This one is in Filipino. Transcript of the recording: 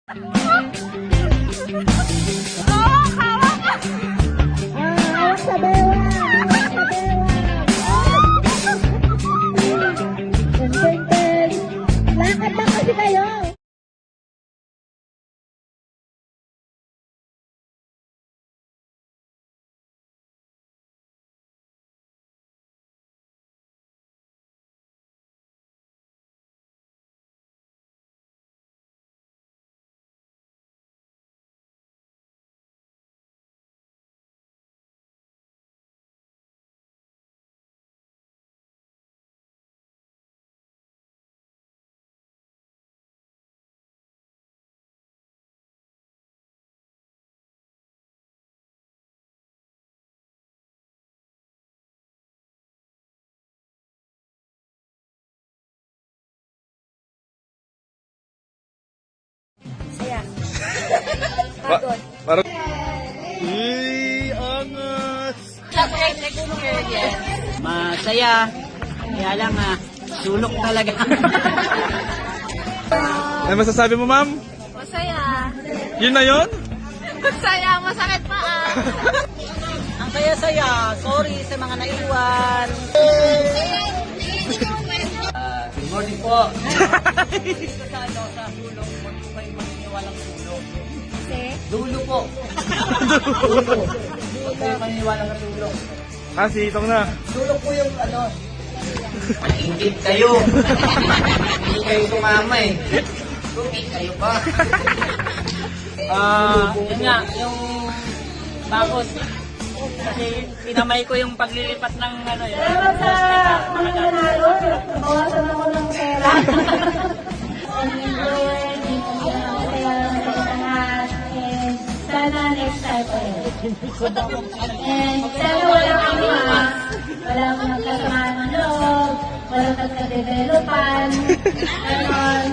Hawak sa bewang! Hawak sa bewang! Ten. Lakad lang kasi kayo! Saya. Pagod. Parang... angas! Masaya. Kaya lang sulok talaga. Ano masasabi mo, ma'am? Masaya. Yun na yun? Masaya. Masakit pa Ang saya-saya. Sorry sa mga naiwan. Good morning po. Sa sulok, huwag po kayo maniniwalang sulok. Dulo po. Dulo. Huwag kayo maniniwalang sulok. Si Itong na. Sulok po yung ingit kayo. Hindi kayo sumama eh. Ingit kayo pa. Yun nga, yung bakos. Kasi pinamay ko yung paglilipat ng yun. Bawasan ako ng pera. Sana next time po yun. And sana walang nagkasamaan ng loob, walang nagka-developan, ganon.